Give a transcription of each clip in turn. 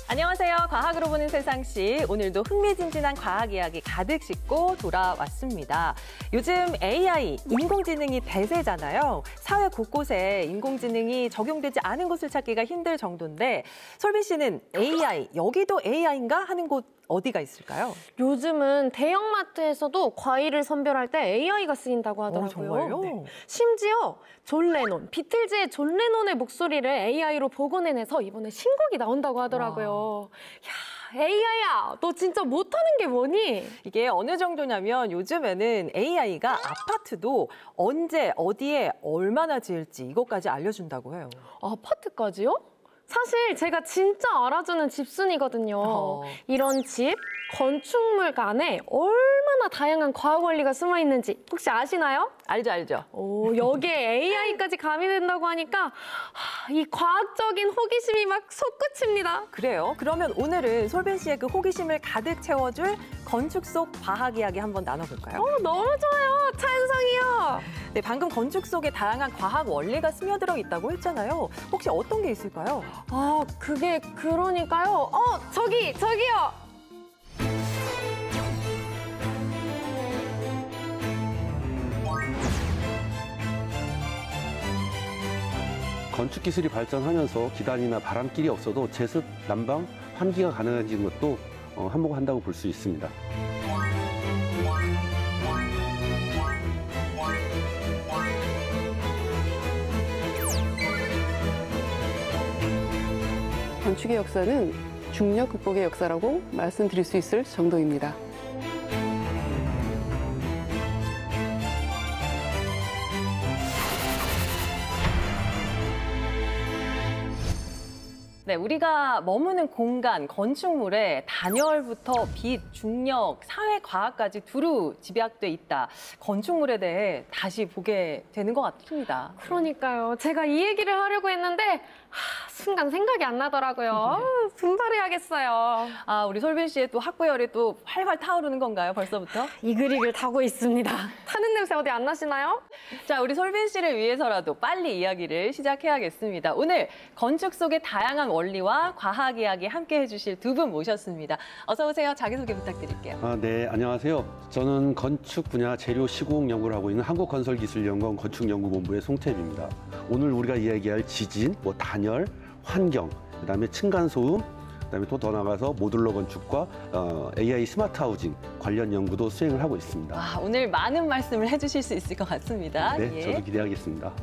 안녕하세요. 과학으로 보는 세상시 오늘도 흥미진진한 과학 이야기 가득 싣고 돌아왔습니다. 요즘 AI, 인공지능이 대세잖아요. 사회 곳곳에 인공지능이 적용되지 않은 곳을 찾기가 힘들 정도인데 솔비 씨는 AI, 여기도 AI인가 하는 곳 어디가 있을까요? 요즘은 대형마트에서도 과일을 선별할 때 AI가 쓰인다고 하더라고요. 정말요? 네. 심지어 존 레논, 비틀즈의 존 레논의 목소리를 AI로 복원해내서 이번에 신곡이 나온다고 하더라고요. 야, AI야, 너 진짜 못하는 게 뭐니? 이게 어느 정도냐면 요즘에는 AI가 아파트도 언제, 어디에, 얼마나 지을지 이것까지 알려준다고 해요. 아파트까지요? 사실 제가 진짜 알아주는 집순이거든요. 이런 집, 건축물 안에 얼마나 다양한 과학 원리가 숨어 있는지 혹시 아시나요? 알죠, 알죠. 오, 여기에 AI까지 가미된다고 하니까 이 과학적인 호기심이 막 솟구칩니다. 그래요? 그러면 오늘은 솔빈 씨의 그 호기심을 가득 채워줄 건축 속 과학 이야기 한번 나눠볼까요? 너무 좋아요. 찬성이요. 네, 방금 건축 속에 다양한 과학 원리가 스며들어 있다고 했잖아요. 혹시 어떤 게 있을까요? 그게 그러니까요. 저기요. 건축 기술이 발전하면서 기단이나 바람길이 없어도 제습, 난방, 환기가 가능해진 것도 한몫한다고 볼 수 있습니다. 건축의 역사는 중력 극복의 역사라고 말씀드릴 수 있을 정도입니다. 네, 우리가 머무는 공간, 건축물에 단열부터 빛, 중력, 사회과학까지 두루 집약돼 있다. 건축물에 대해 다시 보게 되는 것 같습니다. 그러니까요. 제가 이 얘기를 하려고 했는데 순간 생각이 안 나더라고요. 분발해야겠어요. 우리 솔빈 씨의 또 학구열이 또 활활 타오르는 건가요, 벌써부터? 이글이글 타고 있습니다. 타는 냄새 어디 안 나시나요? 자, 우리 솔빈 씨를 위해서라도 빨리 이야기를 시작해야겠습니다. 오늘 건축 속의 다양한 원리와 과학 이야기 함께 해주실 두 분 모셨습니다. 어서 오세요. 자기소개 부탁드릴게요. 네, 안녕하세요. 저는 건축 분야 재료 시공 연구를 하고 있는 한국건설기술연구원 건축연구본부의 송태입입니다. 오늘 우리가 이야기할 지진, 단열, 환경, 그다음에 층간소음, 그다음에 또 더 나가서 모듈러 건축과 AI 스마트 하우징 관련 연구도 수행을 하고 있습니다. 오늘 많은 말씀을 해주실 수 있을 것 같습니다. 네, 저도 기대하겠습니다.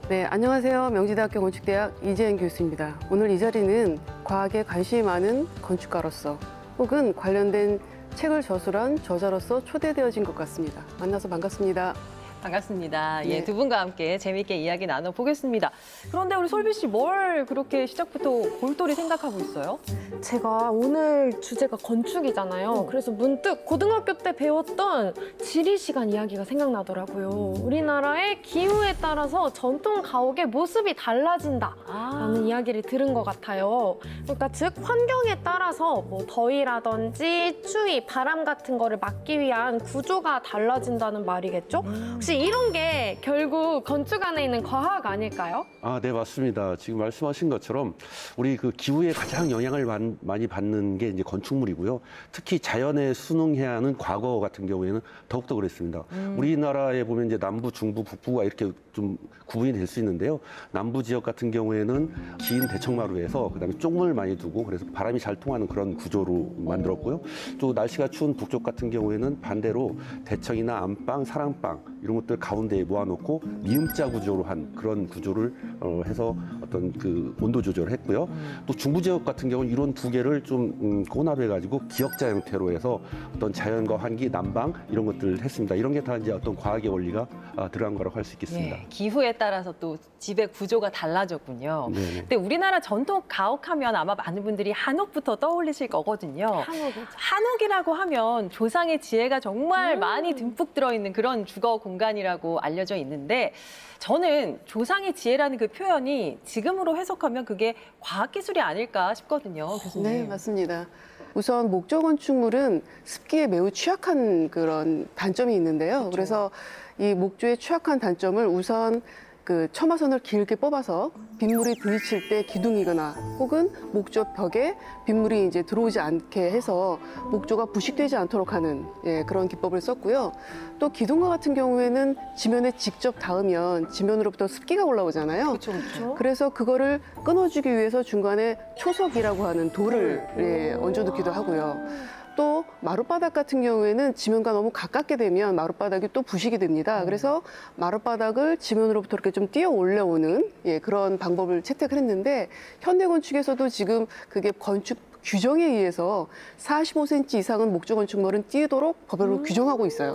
네, 안녕하세요. 명지대학교 건축대학 이재현 교수입니다. 오늘 이 자리는 과학에 관심이 많은 건축가로서 혹은 관련된 책을 저술한 저자로서 초대되어진 것 같습니다. 만나서 반갑습니다. 반갑습니다. 네. 두 분과 함께 재미있게 이야기 나눠보겠습니다. 그런데 우리 솔비 씨 뭘 그렇게 시작부터 골똘히 생각하고 있어요? 제가 오늘 주제가 건축이잖아요. 그래서 문득 고등학교 때 배웠던 지리 시간 이야기가 생각나더라고요. 우리나라의 기후에 따라서 전통 가옥의 모습이 달라진다라는 이야기를 들은 것 같아요. 그러니까 즉 환경에 따라서 더위라든지 추위, 바람 같은 거를 막기 위한 구조가 달라진다는 말이겠죠? 혹시 이런 게 결국 건축 안에 있는 과학 아닐까요? 네, 맞습니다. 지금 말씀하신 것처럼 우리 그 기후에 가장 영향을 많이 받는 게 이제 건축물이고요. 특히 자연에 순응해야 하는 과거 같은 경우에는 더욱더 그랬습니다. 우리나라에 보면 이제 남부, 중부, 북부가 이렇게 좀 구분이 될 수 있는데요. 남부 지역 같은 경우에는 긴 대청마루에서 그다음에 쪽문을 많이 두고 그래서 바람이 잘 통하는 그런 구조로 만들었고요. 또 날씨가 추운 북쪽 같은 경우에는 반대로 대청이나 안방, 사랑방 이런 것들 가운데에 모아놓고 미음자 구조로 한 그런 구조를 해서 어떤 그 온도 조절을 했고요. 또 중부 지역 같은 경우는 이런 두 개를 좀 혼합해가지고 기역자 형태로 해서 어떤 자연과 환기, 난방 이런 것들을 했습니다. 이런 게 다 이제 어떤 과학의 원리가 들어간 거라고 할 수 있겠습니다. 기후에 따라서 또 집의 구조가 달라졌군요. 네네. 근데 우리나라 전통 가옥하면 아마 많은 분들이 한옥부터 떠올리실 거거든요. 한옥이라고 하면 조상의 지혜가 정말 많이 듬뿍 들어있는 그런 주거 공간이라고 알려져 있는데 저는 조상의 지혜라는 그 표현이 지금으로 해석하면 그게 과학기술이 아닐까 싶거든요. 교수님. 네, 맞습니다. 우선 목조 건축물은 습기에 매우 취약한 그런 단점이 있는데요. 그래서 이 목조의 취약한 단점을 우선 그 처마선을 길게 뽑아서 빗물이 들이칠 때 기둥이거나 혹은 목조 벽에 빗물이 이제 들어오지 않게 해서 목조가 부식되지 않도록 하는 그런 기법을 썼고요. 또 기둥과 같은 경우에는 지면에 직접 닿으면 지면으로부터 습기가 올라오잖아요. 그렇죠. 그래서 그거를 끊어주기 위해서 중간에 초석이라고 하는 돌을 얹어두기도 하고요. 또 마룻바닥 같은 경우에는 지면과 너무 가깝게 되면 마룻바닥이 또 부식이 됩니다. 그래서 마룻바닥을 지면으로부터 이렇게 좀 뛰어 올려오는 그런 방법을 채택을 했는데 현대 건축에서도 지금 그게 건축 규정에 의해서 45cm 이상은 목조 건축물은 띄도록 법으로 규정하고 있어요.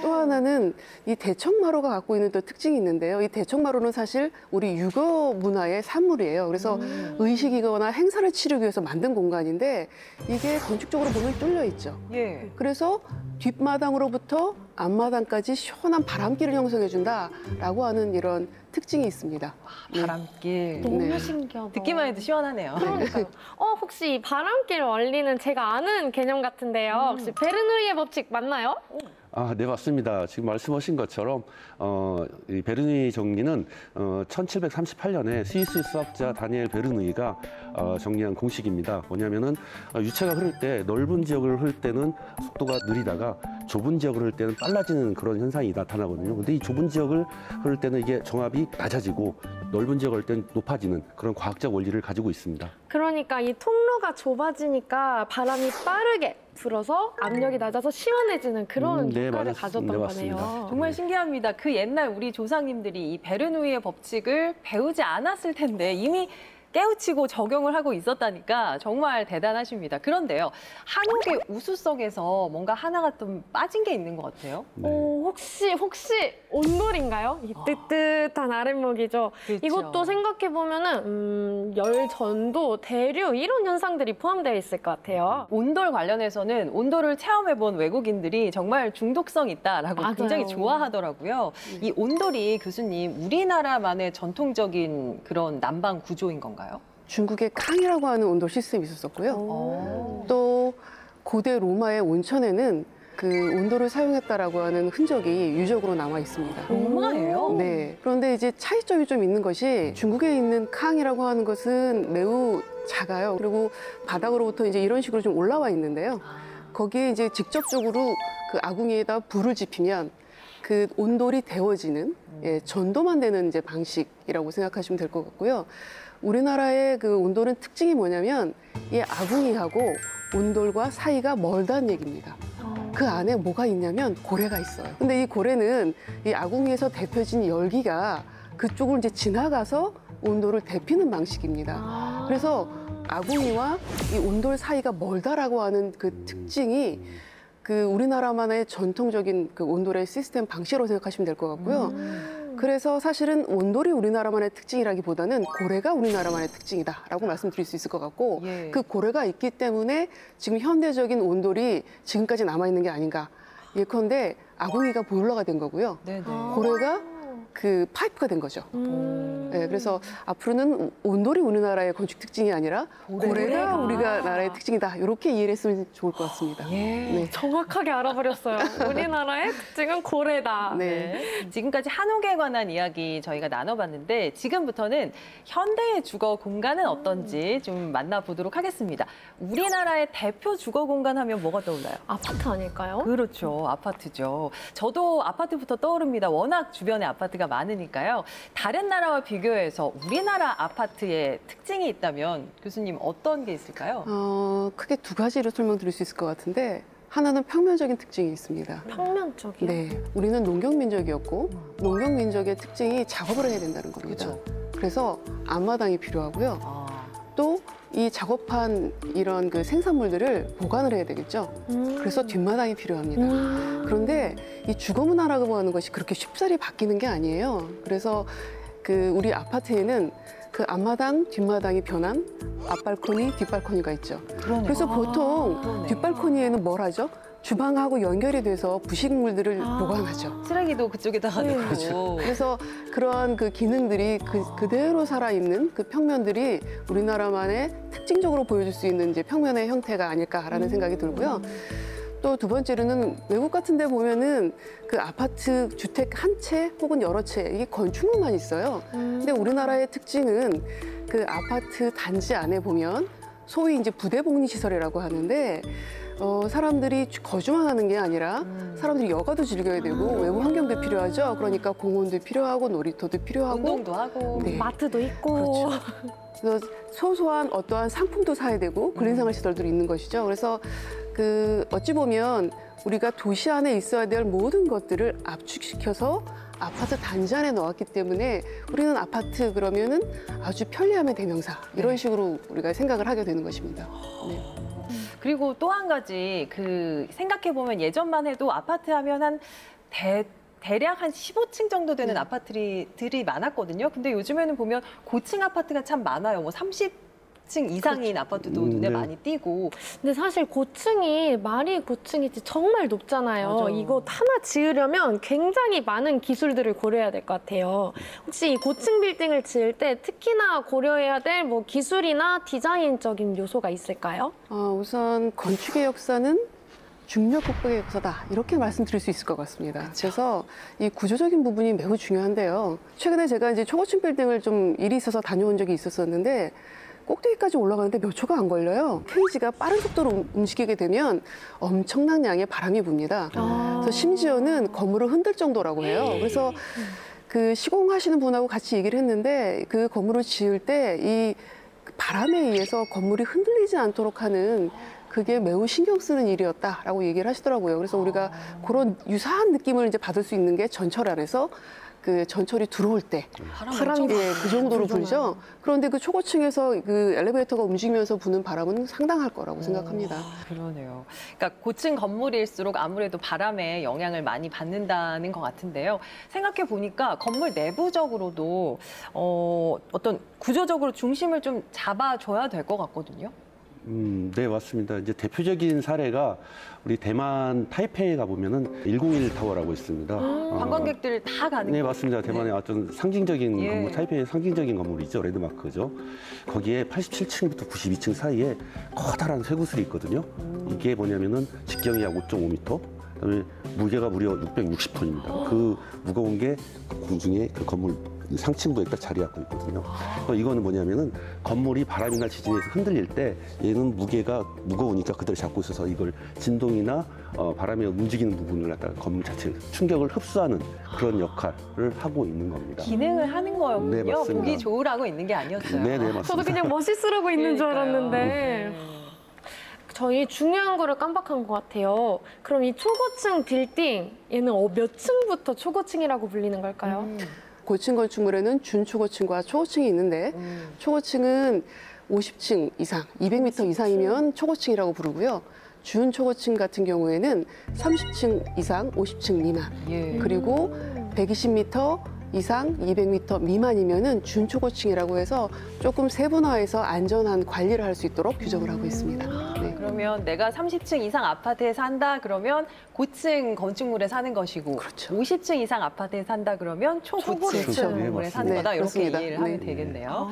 또 하나는 이 대청마루가 갖고 있는 또 특징이 있는데요. 이 대청마루는 사실 우리 유교 문화의 산물이에요. 그래서 의식이거나 행사를 치르기 위해서 만든 공간인데 이게 건축적으로 보면 뚫려 있죠. 예. 그래서 뒷마당으로부터 앞마당까지 시원한 바람길을 형성해준다라고 하는 이런 특징이 있습니다. 바람길. 너무 네. 신기하다. 듣기만 해도 시원하네요. 그러니까요. 혹시 바람길 원리는 제가 아는 개념 같은데요. 혹시 베르누이의 법칙 맞나요? 아, 네, 맞습니다. 지금 말씀하신 것처럼 이 베르누이 정리는 1738년에 스위스 수학자 다니엘 베르누이가 정리한 공식입니다. 뭐냐면은 유체가 흐를 때 넓은 지역을 흐를 때는 속도가 느리다가 좁은 지역을 흐를 때는 빨라지는 그런 현상이 나타나거든요. 근데 이 좁은 지역을 흐를 때는 이게 정압이 낮아지고 넓은 지역을 흐를 때는 높아지는 그런 과학적 원리를 가지고 있습니다. 그러니까 이 통로가 좁아지니까 바람이 빠르게 불어서 압력이 낮아서 시원해지는 그런 네, 효과를 맞았- 가졌던 네, 거네요. 맞습니다. 정말 신기합니다. 그 옛날 우리 조상님들이 이 베르누이의 법칙을 배우지 않았을 텐데 이미 깨우치고 적용을 하고 있었다니까 정말 대단하십니다. 그런데요, 한옥의 우수석에서 뭔가 하나가 좀 빠진 게 있는 것 같아요. 네. 혹시 온돌인가요? 이 뜨뜻한 아랫목이죠. 그렇죠. 이것도 생각해 보면은 열 전도, 대류 이런 현상들이 포함되어 있을 것 같아요. 온돌 관련해서는 온돌을 체험해본 외국인들이 정말 중독성 있다라고 맞아요. 굉장히 좋아하더라고요. 이 온돌이 교수님 우리나라만의 전통적인 그런 난방 구조인 건가요? 중국의 캉이라고 하는 온돌 시스템이 있었었고요. 또 고대 로마의 온천에는 그 온돌을 사용했다라고 하는 흔적이 유적으로 남아 있습니다. 로마예요? 네. 그런데 이제 차이점이 좀 있는 것이 중국에 있는 캉이라고 하는 것은 매우 작아요. 그리고 바닥으로부터 이제 이런 식으로 좀 올라와 있는데요. 거기에 이제 직접적으로 그 아궁이에다 불을 지피면 그 온돌이 데워지는 전도만 되는 이제 방식이라고 생각하시면 될 것 같고요. 우리나라의 그 온돌은 특징이 뭐냐면 이 아궁이하고 온돌과 사이가 멀다는 얘기입니다. 그 안에 뭐가 있냐면 고래가 있어요. 근데 이 고래는 이 아궁이에서 데펴진 열기가 그쪽을 이제 지나가서 온돌을 데피는 방식입니다. 그래서 아궁이와 이 온돌 사이가 멀다라고 하는 그 특징이 그 우리나라만의 전통적인 그 온돌의 시스템 방식으로 생각하시면 될 것 같고요. 그래서 사실은 온돌이 우리나라만의 특징이라기보다는 고래가 우리나라만의 특징이다라고 말씀드릴 수 있을 것 같고 예. 그 고래가 있기 때문에 지금 현대적인 온돌이 지금까지 남아있는 게 아닌가. 예컨대 아궁이가 보일러가 된 거고요. 네네. 고래가 그 파이프가 된 거죠. 네, 그래서 앞으로는 온돌이 우리나라의 건축 특징이 아니라 고래가 우리가 나라의 특징이다. 이렇게 이해를 했으면 좋을 것 같습니다. 예. 네. 정확하게 알아버렸어요. 우리나라의 특징은 고래다. 네. 지금까지 한옥에 관한 이야기 저희가 나눠봤는데 지금부터는 현대의 주거 공간은 어떤지 좀 만나보도록 하겠습니다. 우리나라의 대표 주거 공간 하면 뭐가 떠올라요? 아파트 아닐까요? 그렇죠. 아파트죠. 저도 아파트부터 떠오릅니다. 워낙 주변에 아파트가 많으니까요. 다른 나라와 비교해서 우리나라 아파트의 특징이 있다면 교수님 어떤 게 있을까요? 크게 두 가지로 설명드릴 수 있을 것 같은데 하나는 평면적인 특징이 있습니다. 평면적이요? 네, 우리는 농경민족이었고 농경민족의 특징이 작업을 해야 된다는 겁니다. 그렇죠. 그래서 앞마당이 필요하고요. 아, 또 이 작업한 이런 그 생산물들을 보관을 해야 되겠죠. 그래서 뒷마당이 필요합니다. 그런데 이 주거문화라고 하는 것이 그렇게 쉽사리 바뀌는 게 아니에요. 그래서 그 우리 아파트에는 그 앞마당, 뒷마당이 변한 앞발코니, 뒷발코니가 있죠. 그러네요. 그래서 보통 그러네. 뒷발코니에는 뭘 하죠? 주방하고 연결이 돼서 부식물들을 보관하죠. 쓰레기도 그쪽에다가 네, 넣고. 그래서 그러한 그 기능들이 그대로 살아있는 그 평면들이 우리나라만의 특징적으로 보여줄 수 있는 이제 평면의 형태가 아닐까라는 생각이 들고요. 또 두 번째로는 외국 같은 데 보면은 그 아파트 주택 한 채 혹은 여러 채 이게 건축물만 있어요. 근데 우리나라의 특징은 그 아파트 단지 안에 보면 소위 이제 부대 복리 시설이라고 하는데 사람들이 거주만 하는 게 아니라 사람들이 여가도 즐겨야 되고 외부 환경도 필요하죠. 그러니까 공원도 필요하고 놀이터도 필요하고 운동도 하고. 네. 마트도 있고. 그렇죠. 그래서 소소한 어떠한 상품도 사야 되고 근린생활 시설들이 있는 것이죠. 그래서 그 어찌 보면 우리가 도시 안에 있어야 될 모든 것들을 압축시켜서 아파트 단지 안에 넣었기 때문에 우리는 아파트 그러면은 아주 편리함의 대명사 이런 식으로 우리가 생각을 하게 되는 것입니다. 네. 그리고 또 한 가지 그 생각해 보면 예전만 해도 아파트 하면 한 대략 한 15층 정도 되는 아파트들이 많았거든요. 근데 요즘에는 보면 고층 아파트가 참 많아요. 뭐 30층 이상인 아파트도 눈에 네. 많이 띄고. 근데 사실 고층이 말이 고층이지 정말 높잖아요. 맞아요. 이거 하나 지으려면 굉장히 많은 기술들을 고려해야 될 것 같아요. 혹시 이 고층 빌딩을 지을 때 특히나 고려해야 될 뭐 기술이나 디자인적인 요소가 있을까요? 우선 건축의 역사는 중력 극복의 역사다 이렇게 말씀드릴 수 있을 것 같습니다. 그래서 이 구조적인 부분이 매우 중요한데요. 최근에 제가 이제 초고층 빌딩을 좀 일이 있어서 다녀온 적이 있었는데 꼭대기까지 올라가는데 몇 초가 안 걸려요. 케이지가 빠른 속도로 움직이게 되면 엄청난 양의 바람이 붑니다. 그래서 심지어는 건물을 흔들 정도라고 해요. 그래서 그 시공하시는 분하고 같이 얘기를 했는데 그 건물을 지을 때 이 바람에 의해서 건물이 흔들리지 않도록 하는 그게 매우 신경 쓰는 일이었다라고 얘기를 하시더라고요. 그래서 우리가 그런 유사한 느낌을 이제 받을 수 있는 게 전철 안에서 그 전철이 들어올 때 바람이 그 정도로 불죠. 그런데 그 초고층에서 그 엘리베이터가 움직이면서 부는 바람은 상당할 거라고 생각합니다. 그러네요. 그러니까 고층 건물일수록 아무래도 바람에 영향을 많이 받는다는 것 같은데요. 생각해 보니까 건물 내부적으로도 어떤 구조적으로 중심을 좀 잡아줘야 될 것 같거든요. 네, 맞습니다. 이제 대표적인 사례가 우리 대만 타이페이 가보면은 101 타워라고 있습니다. 관광객들 다 가는 네, 거예요. 맞습니다. 대만의 어떤 상징적인 예. 건물, 타이페이의 상징적인 건물이죠. 랜드마크죠. 거기에 87층부터 92층 사이에 커다란 쇠구슬이 있거든요. 이게 뭐냐면은 직경이 약 5.5m, 그다음에 무게가 무려 660톤입니다. 그 무거운 게 공중에 그 건물 상층부에 딱 자리 잡고 있거든요. 이거는 뭐냐면은 건물이 바람이나 지진에서 흔들릴 때 얘는 무게가 무거우니까 그대로 잡고 있어서 이걸 진동이나 바람에 움직이는 부분을 갖다가 건물 자체 충격을 흡수하는 그런 역할을 하고 있는 겁니다. 기능을 하는 거였군요. 네, 맞습니다. 보기 좋으라고 있는 게 아니었어요. 네, 맞습니다. 저도 그냥 멋있으라고 있는 줄 그러니까요. 알았는데. 저희 중요한 거를 깜빡한 것 같아요. 그럼 이 초고층 빌딩, 얘는 몇 층부터 초고층이라고 불리는 걸까요? 고층 건축물에는 준초고층과 초고층이 있는데 초고층은 50층 이상, 200m 이상이면 초고층이라고 부르고요. 준초고층 같은 경우에는 30층 이상, 50층 미만, 예. 그리고 120m 이상, 200m 미만이면은 준초고층이라고 해서 조금 세분화해서 안전한 관리를 할 수 있도록 규정을 하고 있습니다. 네. 그러면 내가 30층 이상 아파트에 산다 그러면 고층 건축물에 사는 것이고 그렇죠. 50층 이상 아파트에 산다 그러면 초고층 그렇죠. 건물에 네, 사는 맞습니다. 거다. 네, 이렇게 그렇습니다. 이해를 하면 네. 되겠네요.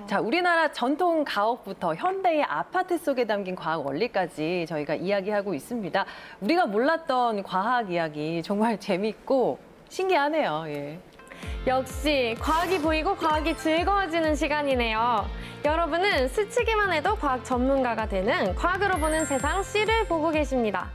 자, 우리나라 전통 가옥부터 현대의 아파트 속에 담긴 과학 원리까지 저희가 이야기하고 있습니다. 우리가 몰랐던 과학 이야기 정말 재밌고 신기하네요. 예. 역시 과학이 보이고 과학이 즐거워지는 시간이네요. 여러분은 스치기만 해도 과학 전문가가 되는 과학으로 보는 세상 C를 보고 계십니다.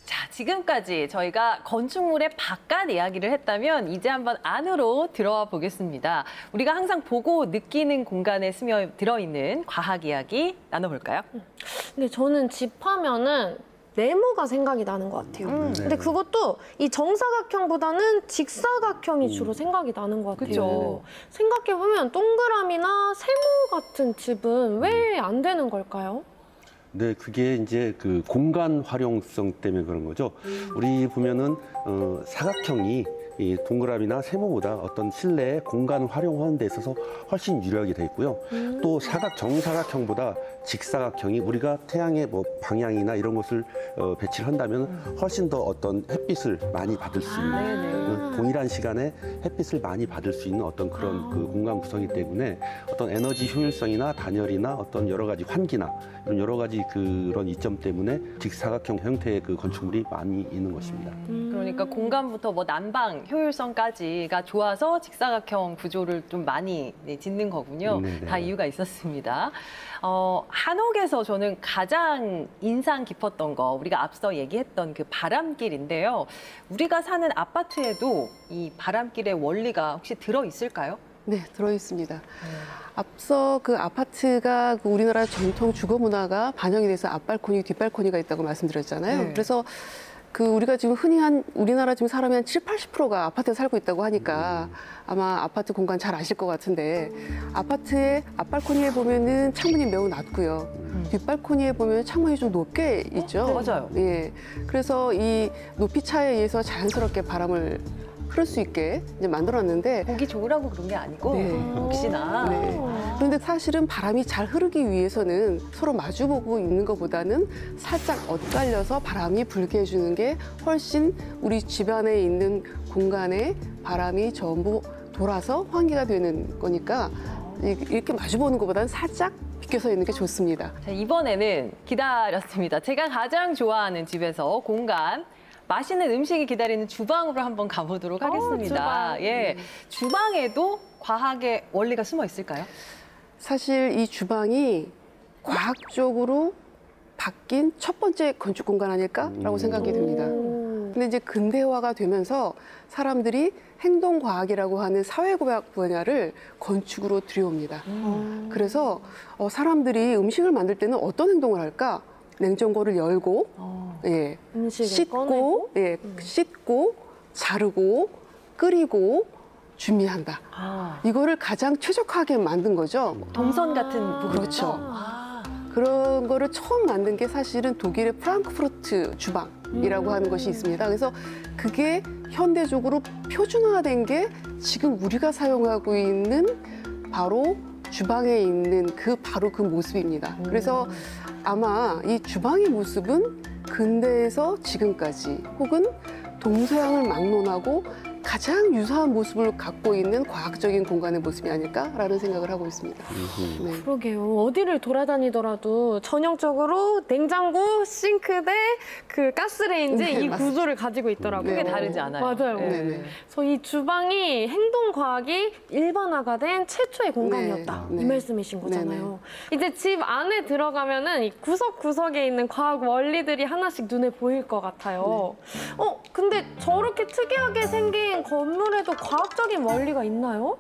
자, 지금까지 저희가 건축물의 바깥 이야기를 했다면 이제 한번 안으로 들어와 보겠습니다. 우리가 항상 보고 느끼는 공간에 스며들어 있는 과학 이야기 나눠볼까요? 근데 저는 집 하면은 네모가 생각이 나는 것 같아요. 근데 그것도 이 정사각형보다는 직사각형이 주로 생각이 나는 것 같아요. 그쵸. 생각해보면 동그라미나 세모 같은 집은 왜 안 되는 걸까요? 네, 그게 이제 그 공간 활용성 때문에 그런 거죠. 우리 보면은 사각형이 이 동그라미나 세모보다 어떤 실내의 공간 활용하는 데 있어서 훨씬 유리하게 돼 있고요. 또 정사각형보다 직사각형이 우리가 태양의 뭐 방향이나 이런 것을 배치를 한다면 훨씬 더 어떤 햇빛을 많이 받을 수 있는 네네. 동일한 시간에 햇빛을 많이 받을 수 있는 어떤 그런 그 공간 구성이기 때문에 어떤 에너지 효율성이나 단열이나 어떤 여러 가지 환기나 이런 여러 가지 그런 이점 때문에 직사각형 형태의 그 건축물이 많이 있는 것입니다. 그러니까 공간부터 뭐 난방 효율성까지가 좋아서 직사각형 구조를 좀 많이 짓는 거군요. 네네. 다 이유가 있었습니다. 한옥에서 저는 가장 인상 깊었던 거 우리가 앞서 얘기했던 그 바람길인데요. 우리가 사는 아파트에도 이 바람길의 원리가 혹시 들어 있을까요? 네, 들어 있습니다. 앞서 그 아파트가 그 우리나라 전통 주거 문화가 반영이 돼서 앞발코니, 뒷발코니가 있다고 말씀드렸잖아요. 네. 그래서 그 우리가 지금 흔히 우리나라 지금 사람이 한 70~80%가 아파트에 살고 있다고 하니까 아마 아파트 공간 잘 아실 것 같은데 아파트의 앞발코니에 보면은 창문이 매우 낮고요. 뒷발코니에 보면 창문이 좀 높게 있죠. 네, 맞아요. 예. 그래서 이 높이 차에 의해서 자연스럽게 바람을 흐를 수 있게 이제 만들었는데 보기 좋으라고 그런 게 아니고 네. 혹시나 네. 그런데 사실은 바람이 잘 흐르기 위해서는 서로 마주보고 있는 것보다는 살짝 엇갈려서 바람이 불게 해주는 게 훨씬 우리 집안에 있는 공간에 바람이 전부 돌아서 환기가 되는 거니까 이렇게 마주보는 것보다는 살짝 비껴서 있는 게 좋습니다. 자, 이번에는 기다렸습니다. 제가 가장 좋아하는 집에서 공간 맛있는 음식이 기다리는 주방으로 한번 가보도록 하겠습니다. 주방. 예, 주방에도 과학의 원리가 숨어 있을까요? 사실 이 주방이 과학적으로 바뀐 첫 번째 건축 공간 아닐까라고 생각이 듭니다. 근데 이제 근대화가 되면서 사람들이 행동과학이라고 하는 사회과학 분야를 건축으로 들여옵니다. 그래서 사람들이 음식을 만들 때는 어떤 행동을 할까? 냉장고를 열고, 예, 음식을 꺼내고? 씻고, 예, 씻고, 자르고, 끓이고, 준비한다. 이거를 가장 최적화하게 만든 거죠. 동선 같은 부분. 그렇죠. 그런 거를 처음 만든 게 사실은 독일의 프랑크푸르트 주방이라고 하는 것이 있습니다. 그래서 그게 현대적으로 표준화된 게 지금 우리가 사용하고 있는 바로 주방에 있는 바로 그 모습입니다. 그래서 아마 이 주방의 모습은 근대에서 지금까지 혹은 동서양을 막론하고 가장 유사한 모습을 갖고 있는 과학적인 공간의 모습이 아닐까라는 생각을 하고 있습니다. 네. 그러게요. 어디를 돌아다니더라도 전형적으로 냉장고, 싱크대, 그 가스레인지 네, 이 맞습니다. 구조를 가지고 있더라고요. 크게 네. 다르지 않아요. 맞아요. 예. 네네. 그래서 이 주방이 행동과학이 일반화가 된 최초의 공간이었다. 네. 이 말씀이신 거잖아요. 이제 집 안에 들어가면은 이 구석구석에 있는 과학 원리들이 하나씩 눈에 보일 것 같아요. 근데 저렇게 특이하게 생긴 건물에도 과학적인 원리가 있나요?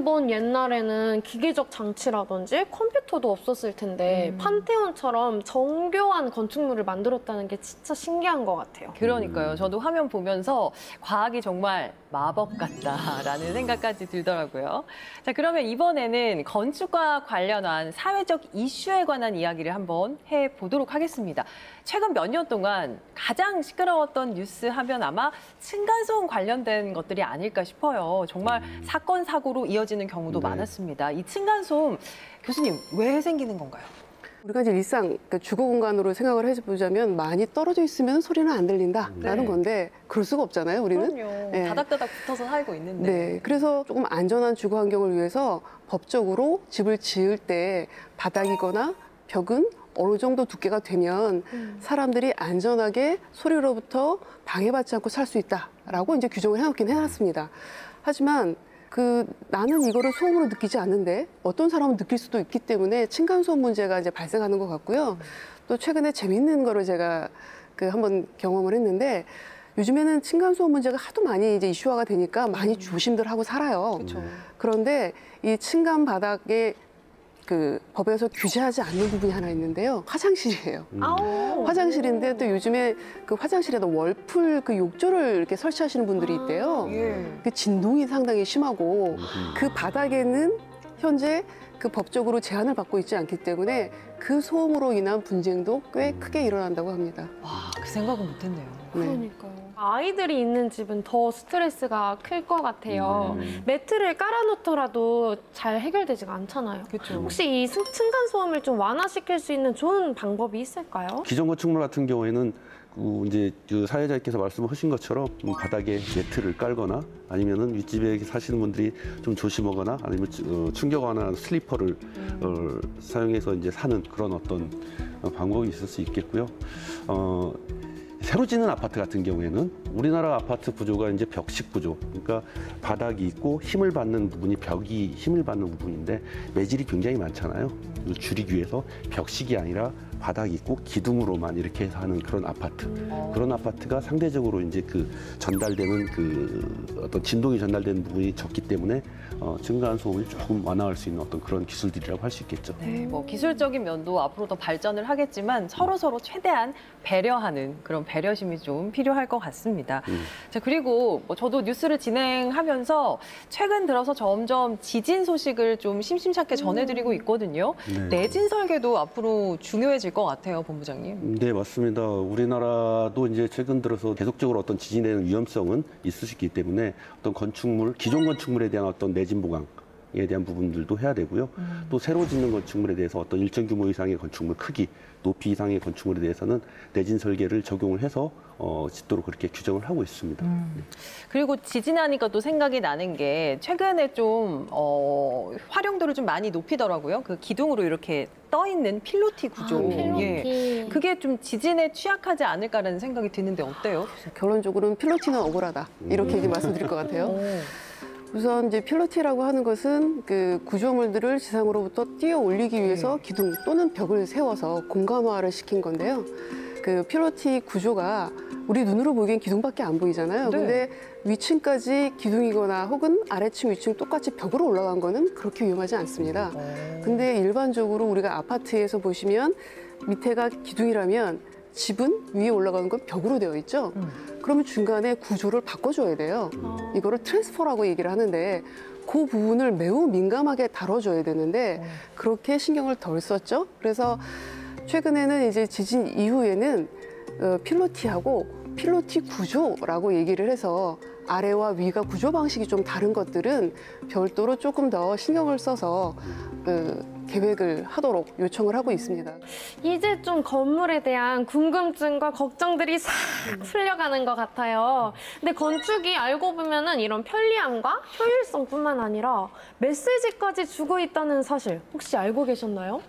일본 옛날에는 기계적 장치라든지 컴퓨터도 없었을 텐데 판테온처럼 정교한 건축물을 만들었다는 게 진짜 신기한 것 같아요. 그러니까요. 저도 화면 보면서 과학이 정말 마법 같다라는 생각까지 들더라고요. 자, 그러면 이번에는 건축과 관련한 사회적 이슈에 관한 이야기를 한번 해보도록 하겠습니다. 최근 몇 년 동안 가장 시끄러웠던 뉴스 하면 아마 층간소음 관련된 것들이 아닐까 싶어요. 정말 사건, 사고로 이어지는 경우도 네. 많았습니다. 이 층간소음, 교수님, 왜 생기는 건가요? 우리가 이제 일상 그러니까 주거 공간으로 생각을 해보자면 많이 떨어져 있으면 소리는 안 들린다라는 네. 건데 그럴 수가 없잖아요, 우리는. 그럼요. 네. 다닥다닥 붙어서 살고 있는데. 네, 그래서 조금 안전한 주거 환경을 위해서 법적으로 집을 지을 때 바닥이거나 벽은 어느 정도 두께가 되면 사람들이 안전하게 소리로부터 방해받지 않고 살 수 있다라고 이제 규정을 해놓긴 해놨습니다. 하지만 나는 이거를 소음으로 느끼지 않는데 어떤 사람은 느낄 수도 있기 때문에 층간소음 문제가 이제 발생하는 것 같고요. 또 최근에 재밌는 거를 제가 한번 경험을 했는데 요즘에는 층간소음 문제가 하도 많이 이제 이슈화가 되니까 많이 조심들 하고 살아요. 그렇죠. 그런데 이 층간 바닥에 법에서 규제하지 않는 부분이 하나 있는데요. 화장실이에요. 아우. 화장실인데 또 요즘에 화장실에도 월풀 욕조를 이렇게 설치하시는 분들이 있대요. 예. 그 진동이 상당히 심하고 그 바닥에는 현재 법적으로 제한을 받고 있지 않기 때문에 그 소음으로 인한 분쟁도 꽤 크게 일어난다고 합니다. 와, 그 생각은 못했네요. 네. 그러니까요. 아이들이 있는 집은 더 스트레스가 클 것 같아요. 매트를 깔아놓더라도 잘 해결되지가 않잖아요. 그렇죠. 혹시 이 층간소음을 좀 완화시킬 수 있는 좋은 방법이 있을까요? 기존 건축물 같은 경우에는 이제 사회자께서 말씀하신 것처럼 바닥에 매트를 깔거나 아니면은 윗집에 사시는 분들이 좀 조심하거나 아니면 충격 완화하는 슬리퍼를 사용해서 이제 사는 그런 어떤 방법이 있을 수 있겠고요. 새로 짓는 아파트 같은 경우에는 우리나라 아파트 구조가 이제 벽식 구조, 그러니까 바닥이 있고 힘을 받는 부분이 벽이 힘을 받는 부분인데 매질이 굉장히 많잖아요. 줄이기 위해서 벽식이 아니라 바닥이 있고 기둥으로만 이렇게 해서 하는 그런 아파트. 그런 아파트가 상대적으로 이제 전달되는 어떤 진동이 전달되는 부분이 적기 때문에 층간 소음을 조금 완화할 수 있는 어떤 그런 기술들이라고 할 수 있겠죠. 네, 뭐 기술적인 면도 앞으로 더 발전을 하겠지만 서로 최대한 배려하는 그런 배려심이 좀 필요할 것 같습니다. 자, 그리고 저도 뉴스를 진행하면서 최근 들어서 점점 지진 소식을 좀 심심찮게 전해드리고 있거든요. 네. 내진 설계도 앞으로 중요해질 것 같아요, 본부장님. 네, 맞습니다. 우리나라도 이제 최근 들어서 계속적으로 어떤 지진에 대한 위험성은 있을 수 있기 때문에 어떤 기존 건축물에 대한 어떤 내진 보강에 대한 부분들도 해야 되고요. 또 새로 짓는 건축물에 대해서 어떤 일정 규모 이상의 건축물 크기, 높이 이상의 건축물에 대해서는 내진 설계를 적용을 해서 짓도록 그렇게 규정을 하고 있습니다. 그리고 지진하니까 또 생각이 나는 게 최근에 좀 활용도를 좀 많이 높이더라고요. 그 기둥으로 이렇게 떠 있는 필로티 구조. 필로티. 그게 좀 지진에 취약하지 않을까라는 생각이 드는데 어때요? 결론적으로는 필로티는 억울하다. 이렇게 이제 말씀드릴 것 같아요. 우선 이제 필로티라고 하는 것은 구조물들을 지상으로부터 띄어 올리기 위해서 기둥 또는 벽을 세워서 공간화를 시킨 건데요. 필로티 구조가 우리 눈으로 보기엔 기둥밖에 안 보이잖아요. 네. 근데 위층까지 기둥이거나 혹은 아래층, 위층 똑같이 벽으로 올라간 거는 그렇게 위험하지 않습니다. 근데 일반적으로 우리가 아파트에서 보시면 밑에가 기둥이라면 집은 위에 올라가는 건 벽으로 되어 있죠. 그러면 중간에 구조를 바꿔줘야 돼요. 이거를 트랜스퍼라고 얘기를 하는데 그 부분을 매우 민감하게 다뤄줘야 되는데 그렇게 신경을 덜 썼죠. 그래서 최근에는 이제 지진 이후에는 필로티하고 필로티 구조라고 얘기를 해서 아래와 위가 구조 방식이 좀 다른 것들은 별도로 조금 더 신경을 써서 계획을 하도록 요청을 하고 있습니다. 이제 좀 건물에 대한 궁금증과 걱정들이 싹 풀려가는 것 같아요. 근데 건축이 알고 보면은 이런 편리함과 효율성뿐만 아니라 메시지까지 주고 있다는 사실 혹시 알고 계셨나요?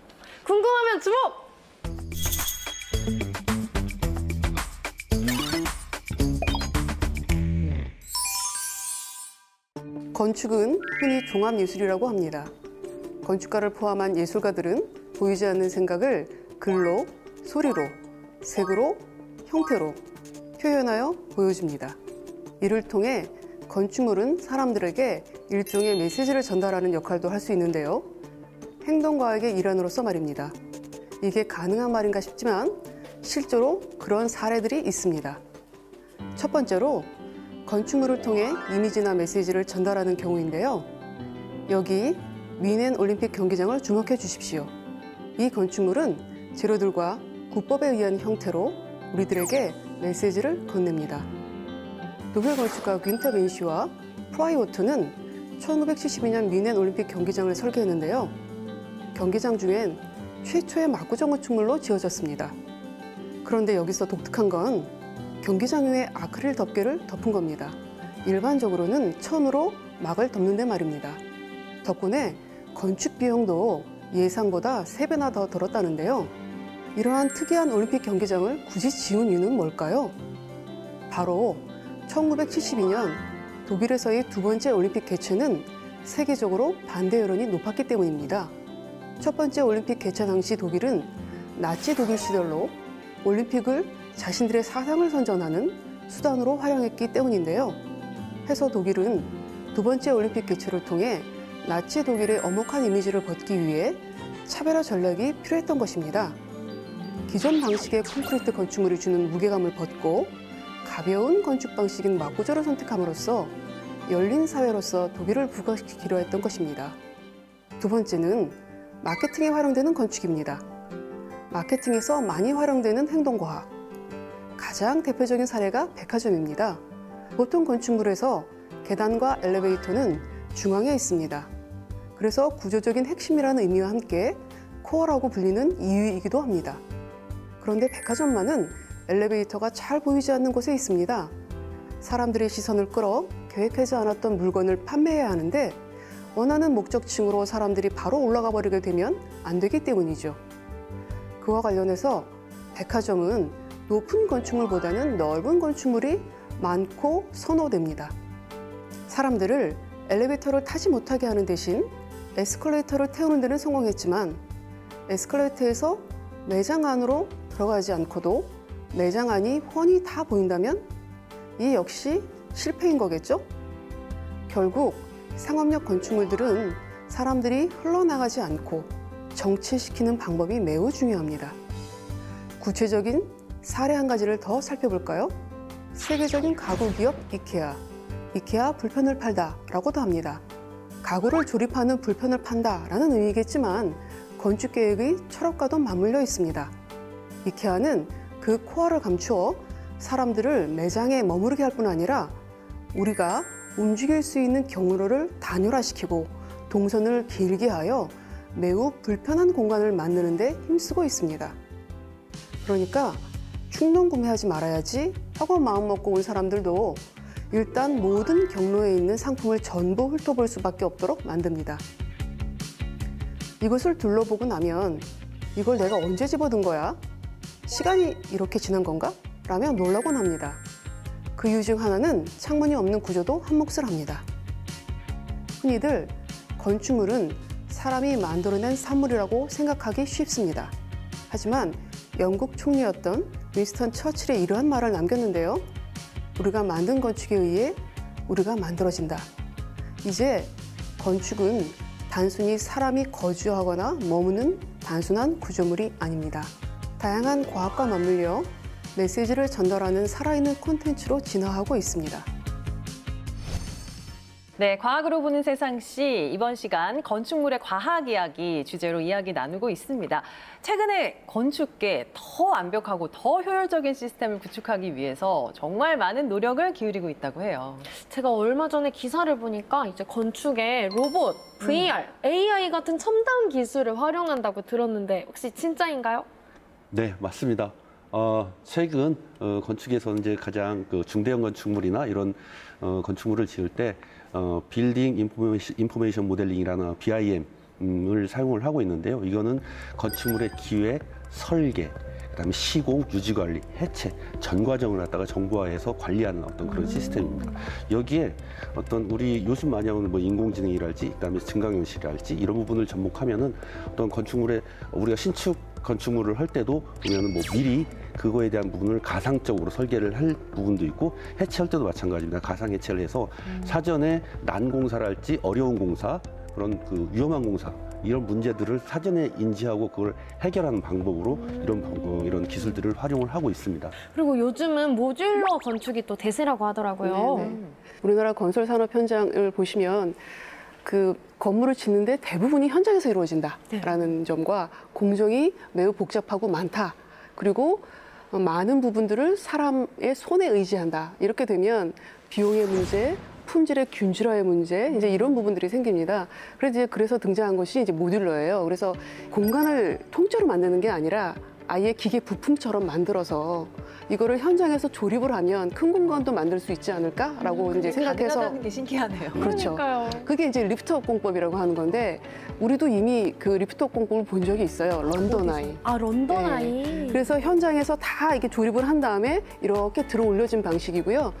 궁금하면 주목! 건축은 흔히 종합예술이라고 합니다. 건축가를 포함한 예술가들은 보이지 않는 생각을 글로, 소리로, 색으로, 형태로 표현하여 보여줍니다. 이를 통해 건축물은 사람들에게 일종의 메시지를 전달하는 역할도 할 수 있는데요. 행동과학의 일환으로서 말입니다. 이게 가능한 말인가 싶지만 실제로 그런 사례들이 있습니다. 첫 번째로 건축물을 통해 이미지나 메시지를 전달하는 경우인데요. 여기 뮌헨 올림픽 경기장을 주목해 주십시오. 이 건축물은 재료들과 구법에 의한 형태로 우리들에게 메시지를 건넵니다. 독일 건축가 윈터 빈시와 프라이오트는 1972년 뮌헨 올림픽 경기장을 설계했는데요. 경기장 중엔 최초의 막구정 건축물로 지어졌습니다. 그런데 여기서 독특한 건 경기장 위에 아크릴 덮개를 덮은 겁니다. 일반적으로는 천으로 막을 덮는데 말입니다. 덕분에 건축 비용도 예상보다 3배나 더 들었다는데요. 이러한 특이한 올림픽 경기장을 굳이 지은 이유는 뭘까요? 바로 1972년 독일에서의 두 번째 올림픽 개최는 세계적으로 반대 여론이 높았기 때문입니다. 첫 번째 올림픽 개최 당시 독일은 나치 독일 시절로 올림픽을 자신들의 사상을 선전하는 수단으로 활용했기 때문인데요. 해서 독일은 두 번째 올림픽 개최를 통해 나치 독일의 엄혹한 이미지를 벗기 위해 차별화 전략이 필요했던 것입니다. 기존 방식의 콘크리트 건축물이 주는 무게감을 벗고 가벼운 건축 방식인 막구조를 선택함으로써 열린 사회로서 독일을 부각시키려 했던 것입니다. 두 번째는 마케팅에 활용되는 건축입니다. 마케팅에서 많이 활용되는 행동과학. 가장 대표적인 사례가 백화점입니다. 보통 건축물에서 계단과 엘리베이터는 중앙에 있습니다. 그래서 구조적인 핵심이라는 의미와 함께 코어라고 불리는 이유이기도 합니다. 그런데 백화점만은 엘리베이터가 잘 보이지 않는 곳에 있습니다. 사람들의 시선을 끌어 계획하지 않았던 물건을 판매해야 하는데 원하는 목적층으로 사람들이 바로 올라가 버리게 되면 안 되기 때문이죠. 그와 관련해서 백화점은 높은 건축물보다는 넓은 건축물이 많고 선호됩니다. 사람들을 엘리베이터를 타지 못하게 하는 대신 에스컬레이터를 태우는 데는 성공했지만 에스컬레이터에서 매장 안으로 들어가지 않고도 매장 안이 훤히 다 보인다면 이 역시 실패인 거겠죠? 결국 상업용 건축물들은 사람들이 흘러나가지 않고 정체시키는 방법이 매우 중요합니다. 구체적인 사례 한 가지를 더 살펴볼까요? 세계적인 가구 기업 이케아. 이케아 불편을 팔다 라고도 합니다. 가구를 조립하는 불편을 판다 라는 의미겠지만 건축 계획의 철학과도 맞물려 있습니다. 이케아는 그 코어를 감추어 사람들을 매장에 머무르게 할 뿐 아니라 우리가 움직일 수 있는 경로를 단열화시키고 동선을 길게 하여 매우 불편한 공간을 만드는 데 힘쓰고 있습니다. 그러니까 충동 구매하지 말아야지 하고 마음먹고 온 사람들도 일단 모든 경로에 있는 상품을 전부 훑어볼 수밖에 없도록 만듭니다. 이것을 둘러보고 나면 이걸 내가 언제 집어든 거야? 시간이 이렇게 지난 건가? 라며 놀라곤 합니다. 그 이유 중 하나는 창문이 없는 구조도 한몫을 합니다. 흔히들 건축물은 사람이 만들어낸 산물이라고 생각하기 쉽습니다. 하지만 영국 총리였던 윈스턴 처칠이 이러한 말을 남겼는데요. 우리가 만든 건축에 의해 우리가 만들어진다. 이제 건축은 단순히 사람이 거주하거나 머무는 단순한 구조물이 아닙니다. 다양한 과학과 맞물려 메시지를 전달하는 살아있는 콘텐츠로 진화하고 있습니다. 네, 과학으로 보는 세상시 이번 시간 건축물의 과학 이야기 주제로 이야기 나누고 있습니다. 최근에 건축계 더 완벽하고 더 효율적인 시스템을 구축하기 위해서 정말 많은 노력을 기울이고 있다고 해요. 제가 얼마 전에 기사를 보니까 이제 건축에 로봇, VR, AI 같은 첨단 기술을 활용한다고 들었는데 혹시 진짜인가요? 네, 맞습니다. 최근 건축에서는 이제 가장 중대형 건축물이나 이런 건축물을 지을 때 빌딩 인포메이션 모델링이라는 BIM을 사용을 하고 있는데요. 이거는 건축물의 기획, 설계, 그다음에 시공, 유지관리, 해체, 전 과정을 갖다가 정보화해서 관리하는 어떤 그런 시스템입니다. 여기에 어떤 우리 요즘 많이 하는 뭐 인공지능이랄지, 그다음에 증강현실이랄지 이런 부분을 접목하면은 어떤 건축물에 우리가 신축 건축물을 할 때도 보면은 뭐 미리 그거에 대한 부분을 가상적으로 설계를 할 부분도 있고 해체할 때도 마찬가지입니다. 가상 해체를 해서 사전에 난 공사를 할지 어려운 공사, 그런 그 위험한 공사 이런 문제들을 사전에 인지하고 그걸 해결하는 방법으로 이런 기술들을 활용을 하고 있습니다. 그리고 요즘은 모듈러 건축이 또 대세라고 하더라고요. 네. 우리나라 건설 산업 현장을 보시면 그 건물을 짓는데 대부분이 현장에서 이루어진다라는 점과 공정이 매우 복잡하고 많다. 그리고 많은 부분들을 사람의 손에 의지한다. 이렇게 되면 비용의 문제, 품질의 균질화의 문제, 이제 이런 부분들이 생깁니다. 그래서 등장한 것이 이제 모듈러예요. 그래서 공간을 통째로 만드는 게 아니라 아예 기계 부품처럼 만들어서 이거를 현장에서 조립을 하면 큰 공간도 만들 수 있지 않을까라고 이제 생각해서 가능하다는 게 신기하네요. 그렇죠. 그러니까요. 그게 이제 리프트업 공법이라고 하는 건데 우리도 이미 그 리프트업 공법을 본 적이 있어요. 런던 아이. 아, 런던 네. 아이. 그래서 현장에서 다 이렇게 조립을 한 다음에 이렇게 들어 올려진 방식이고요.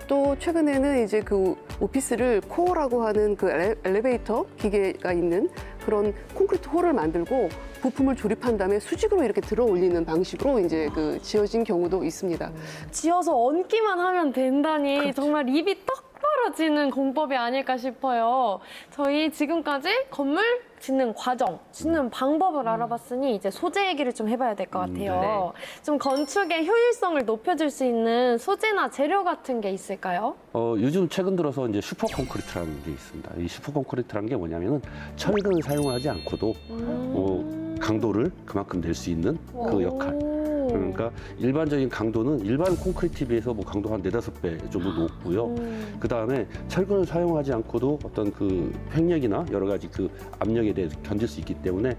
또 최근에는 이제 그 오피스를 코어라고 하는 그 엘리베이터 기계가 있는 그런 콘크리트 홀을 만들고 부품을 조립한 다음에 수직으로 이렇게 들어 올리는 방식으로 이제 그 지어진 경우도 있습니다. 지어서 얹기만 하면 된다니 그렇죠. 정말 입이 떡 벌어지는 공법이 아닐까 싶어요. 저희 지금까지 건물 짓는 과정, 짓는 방법을 알아봤으니 이제 소재 얘기를 좀 해봐야 될 것 같아요. 좀 건축의 효율성을 높여줄 수 있는 소재나 재료 같은 게 있을까요? 요즘 최근 들어서 이제 슈퍼 콘크리트라는 게 있습니다. 이 슈퍼 콘크리트라는 게 뭐냐면은 철근을 사용하지 않고도 강도를 그만큼 낼 수 있는 그 역할. 그러니까 일반적인 강도는 일반 콘크리트에 비해서 뭐 강도가 한 4~5배 정도 높고요. 그다음에 철근을 사용하지 않고도 어떤 그 횡력이나 여러 가지 그 압력에 대해서 견딜 수 있기 때문에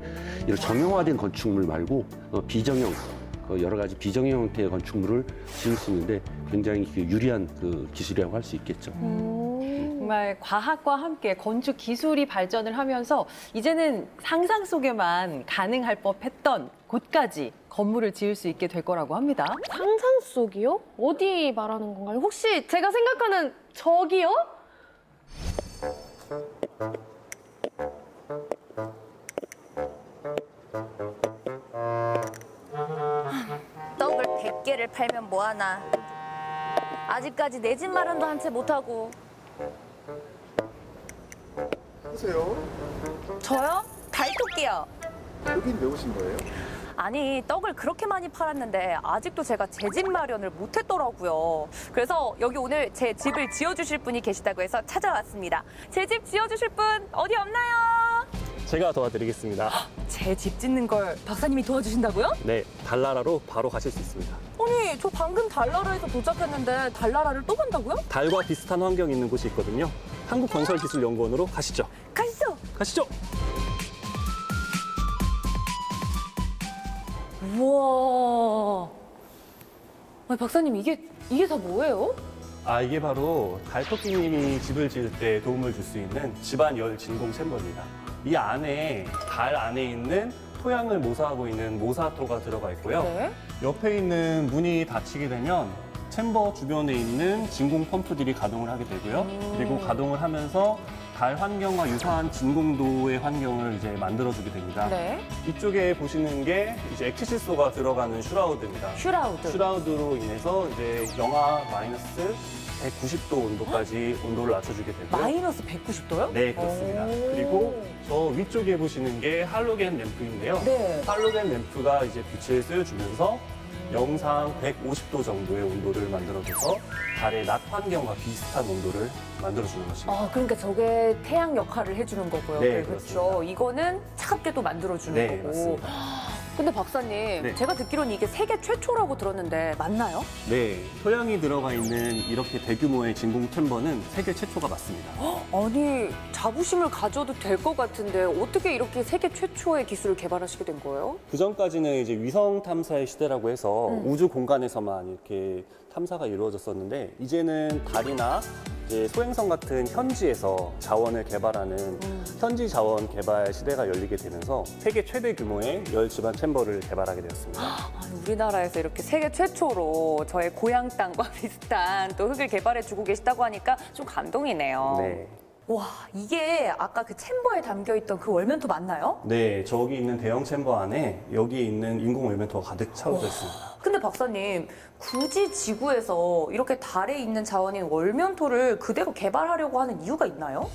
이런 정형화된 건축물 말고 비정형 여러 가지 비정형 형태의 건축물을 지을 수 있는데 굉장히 유리한 그 기술이라고 할 수 있겠죠. 정말 과학과 함께 건축 기술이 발전을 하면서 이제는 상상 속에만 가능할 법했던 곳까지 건물을 지을 수 있게 될 거라고 합니다. 상상 속이요? 어디 말하는 건가요? 혹시 제가 생각하는 저기요? 떡을 100개를 팔면 뭐하나. 아직까지 내 집 마련도 한 채 못하고. 보세요. 저요? 달토끼요. 여긴 왜 오신 거예요? 아니, 떡을 그렇게 많이 팔았는데 아직도 제가 제 집 마련을 못했더라고요. 그래서 여기 오늘 제 집을 지어주실 분이 계시다고 해서 찾아왔습니다. 제 집 지어주실 분 어디 없나요? 제가 도와드리겠습니다. 제 집 짓는 걸 박사님이 도와주신다고요? 네, 달나라로 바로 가실 수 있습니다. 아니, 저 방금 달나라에서 도착했는데 달나라를 또 간다고요? 달과 비슷한 환경이 있는 곳이 있거든요. 한국건설기술연구원으로 가시죠. 가시죠. 가시죠. 우와. 아니, 박사님, 이게 다 뭐예요? 이게 바로 달토끼님이 집을 지을 때 도움을 줄 수 있는 집안 열 진공 챔버입니다. 이 안에 달 안에 있는 토양을 모사하고 있는 모사토가 들어가 있고요. 네. 옆에 있는 문이 닫히게 되면 챔버 주변에 있는 진공 펌프들이 가동을 하게 되고요. 그리고 가동을 하면서 달 환경과 유사한 진공도의 환경을 이제 만들어주게 됩니다. 네. 이쪽에 보시는 게 이제 액티시소가 들어가는 슈라우드입니다. 슈라우드. 슈라우드로 인해서 이제 영하 마이너스 190도 온도까지 온도를 낮춰주게 되고요. 마이너스 190도요? 네, 그렇습니다. 그리고 저 위쪽에 보시는 게 할로겐 램프인데요. 네. 할로겐 램프가 이제 빛을 쐬어주면서 영상 150도 정도의 온도를 만들어줘서 달의 낮 환경과 비슷한 온도를 만들어주는 것입니다. 그러니까 저게 태양 역할을 해주는 거고요. 네, 그렇죠. 그렇습니다. 이거는 차갑게도 만들어주는 네, 거고. 맞습니다. 근데 박사님, 네. 제가 듣기로는 이게 세계 최초라고 들었는데 맞나요? 네, 토양이 들어가 있는 이렇게 대규모의 진공 챔버는 세계 최초가 맞습니다. 아니, 자부심을 가져도 될 것 같은데 어떻게 이렇게 세계 최초의 기술을 개발하시게 된 거예요? 그 전까지는 이제 위성 탐사의 시대라고 해서 우주 공간에서만 이렇게 탐사가 이루어졌었는데 이제는 달이나 이제 소행성 같은 현지에서 자원을 개발하는 현지 자원 개발 시대가 열리게 되면서 세계 최대 규모의 열 집안 챔버를 개발하게 되었습니다. 아니, 우리나라에서 이렇게 세계 최초로 저의 고향 땅과 비슷한 또 흙을 개발해주고 계시다고 하니까 좀 감동이네요. 네. 와, 이게 아까 그 챔버에 담겨있던 그 월면토 맞나요? 네, 저기 있는 대형 챔버 안에 여기에 있는 인공 월면토가 가득 차오져 있습니다. 근데 박사님, 굳이 지구에서 이렇게 달에 있는 자원인 월면토를 그대로 개발하려고 하는 이유가 있나요?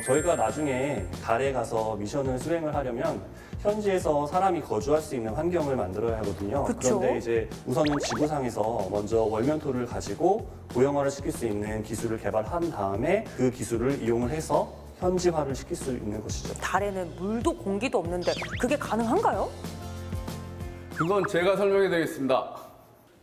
저희가 나중에 달에 가서 미션을 수행을 하려면 현지에서 사람이 거주할 수 있는 환경을 만들어야 하거든요. 그쵸? 그런데 이제 우선은 지구상에서 먼저 월면토를 가지고 고형화를 시킬 수 있는 기술을 개발한 다음에 그 기술을 이용을 해서 현지화를 시킬 수 있는 것이죠. 달에는 물도 공기도 없는데 그게 가능한가요? 그건 제가 설명해 드리겠습니다.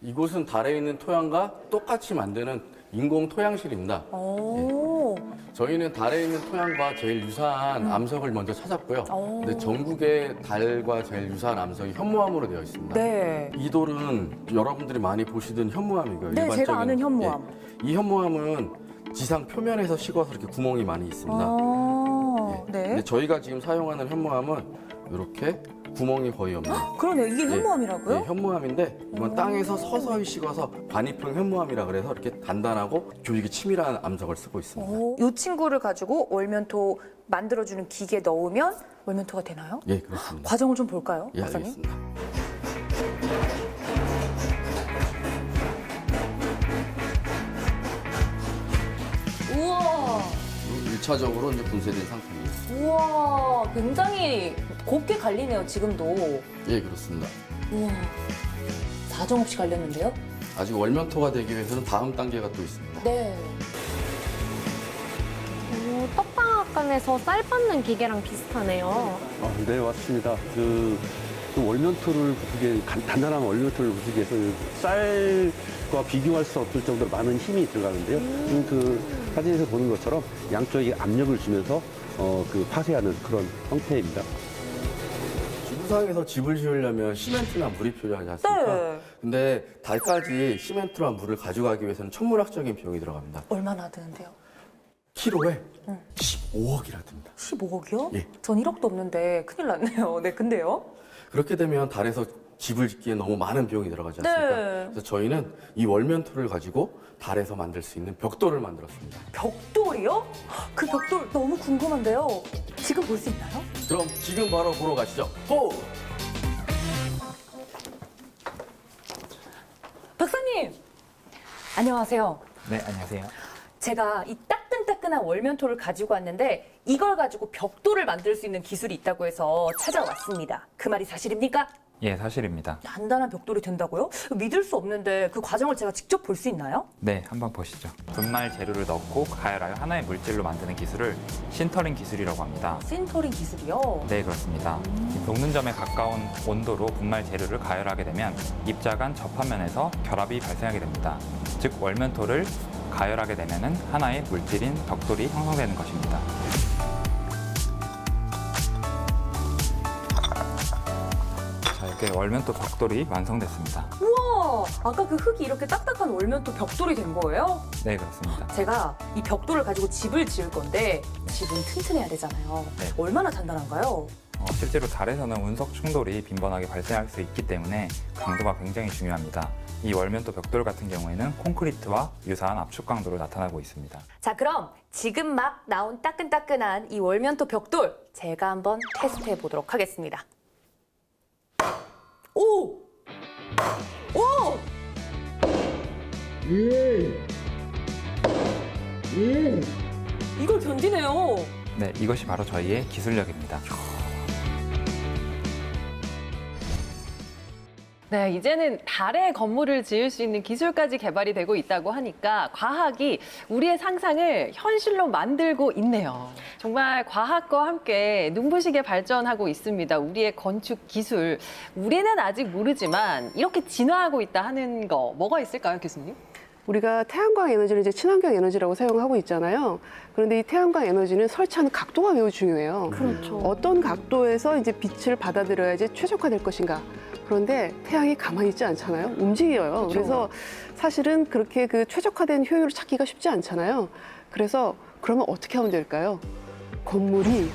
이곳은 달에 있는 토양과 똑같이 만드는 인공 토양실입니다. 오. 저희는 달에 있는 토양과 제일 유사한 암석을 먼저 찾았고요. 근데 전국에 달과 제일 유사한 암석이 현무암으로 되어 있습니다. 네. 이 돌은 여러분들이 많이 보시던 현무암이고요. 네, 제가 아는 현무암. 이 현무암은 지상 표면에서 식어서 이렇게 구멍이 많이 있습니다. 네. 근데 저희가 지금 사용하는 현무암은 이렇게 구멍이 거의 없는. 그러네요. 이게 예, 현무암이라고요? 예, 현무암인데 이건 땅에서 서서히 식어서 관이풍 현무암이라 그래서 이렇게 단단하고 교육이 치밀한 암석을 쓰고 있습니다. 이 친구를 가지고 월면토 만들어주는 기계에 넣으면 월면토가 되나요? 예, 그렇습니다. 과정을 좀 볼까요, 예, 박사님? 알겠습니다. 우와, 1차적으로 이제 분쇄된 상태입니다. 우와, 굉장히 곱게 갈리네요, 지금도. 예, 그렇습니다. 우와, 사정없이 갈렸는데요? 아직 월면토가 되기 위해서는 다음 단계가 또 있습니다. 네. 떡방앗간에서 쌀 빻는 기계랑 비슷하네요. 네, 맞습니다. 그 월면토를 부수기, 단단한 월면토를 부수기 위해서 쌀과 비교할 수 없을 정도로 많은 힘이 들어가는데요. 지금 그 사진에서 보는 것처럼 양쪽에 압력을 주면서 그 파쇄하는 그런 형태입니다. 지구상에서 집을 지으려면 시멘트나 물이 필요하지 않습니까? 네. 근데 달까지 시멘트와 물을 가져가기 위해서는 천문학적인 비용이 들어갑니다. 얼마나 드는데요? 키로에 15억이나 듭니다. 15억이요? 예. 전 1억도 없는데 큰일 났네요. 네, 근데요? 그렇게 되면 달에서 집을 짓기에 너무 많은 비용이 들어가지 않습니까? 네. 그래서 저희는 이 월면토를 가지고 달에서 만들 수 있는 벽돌을 만들었습니다. 벽돌이요? 그 벽돌 너무 궁금한데요. 지금 볼 수 있나요? 그럼 지금 바로 보러 가시죠. 호! 박사님! 안녕하세요. 네, 안녕하세요. 제가 이 따끈따끈한 월면토를 가지고 왔는데 이걸 가지고 벽돌을 만들 수 있는 기술이 있다고 해서 찾아왔습니다. 그 말이 사실입니까? 예, 사실입니다. 단단한 벽돌이 된다고요? 믿을 수 없는데 그 과정을 제가 직접 볼 수 있나요? 네, 한번 보시죠. 분말 재료를 넣고 가열하여 하나의 물질로 만드는 기술을 신터링 기술이라고 합니다. 센터링 기술이요? 네, 그렇습니다. 녹는 점에 가까운 온도로 분말 재료를 가열하게 되면 입자 간 접합면에서 결합이 발생하게 됩니다. 즉, 월면토를 가열하게 되면 하나의 물질인 벽돌이 형성되는 것입니다. 자, 이렇게 월면토 벽돌이 완성됐습니다. 우와! 아까 그 흙이 이렇게 딱딱한 월면토 벽돌이 된 거예요? 네, 그렇습니다. 제가 이 벽돌을 가지고 집을 지을 건데 집은 튼튼해야 되잖아요. 네. 얼마나 단단한가요? 실제로 달에서는 운석 충돌이 빈번하게 발생할 수 있기 때문에 강도가 굉장히 중요합니다. 이 월면토 벽돌 같은 경우에는 콘크리트와 유사한 압축 강도로 나타나고 있습니다. 자, 그럼 지금 막 나온 따끈따끈한 이 월면토 벽돌 제가 한번 테스트해 보도록 하겠습니다. 오! 오! 이걸 견디네요. 네, 이것이 바로 저희의 기술력입니다. 네, 이제는 달에 건물을 지을 수 있는 기술까지 개발이 되고 있다고 하니까 과학이 우리의 상상을 현실로 만들고 있네요. 정말 과학과 함께 눈부시게 발전하고 있습니다. 우리의 건축 기술. 우리는 아직 모르지만 이렇게 진화하고 있다 하는 거 뭐가 있을까요, 교수님? 우리가 태양광 에너지를 이제 친환경 에너지라고 사용하고 있잖아요. 그런데 이 태양광 에너지는 설치하는 각도가 매우 중요해요. 그렇죠. 어떤 각도에서 이제 빛을 받아들여야지 최적화될 것인가. 그런데 태양이 가만히 있지 않잖아요. 움직여요. 그래서 사실은 그렇게 그 최적화된 효율을 찾기가 쉽지 않잖아요. 그래서 그러면 어떻게 하면 될까요? 건물이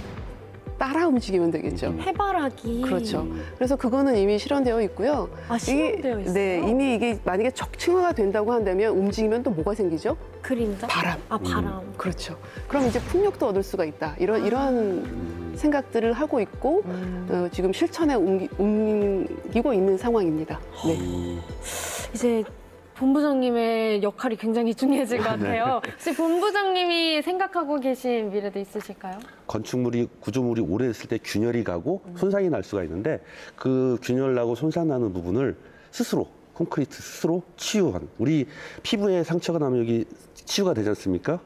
따라 움직이면 되겠죠. 해바라기. 그렇죠. 그래서 그거는 이미 실현되어 있고요. 아, 실현되어 있어요? 네, 이미 이게 만약에 적층화가 된다고 한다면 움직이면 또 뭐가 생기죠? 그림자? 바람. 아, 바람. 그렇죠. 그럼 이제 풍력도 얻을 수가 있다. 이런 생각들을 하고 있고 지금 실천에 옮기고 있는 상황입니다. 네. 이제 본부장님의 역할이 굉장히 중요해질 것 같아요. 혹시 본부장님이 생각하고 계신 미래도 있으실까요? 건축물이 구조물이 오래 했을 때 균열이 가고 손상이 날 수가 있는데 그 균열 나고 손상 나는 부분을 스스로 콘크리트 스스로 치유한 우리 피부에 상처가 나면 여기 치유가 되지 않습니까?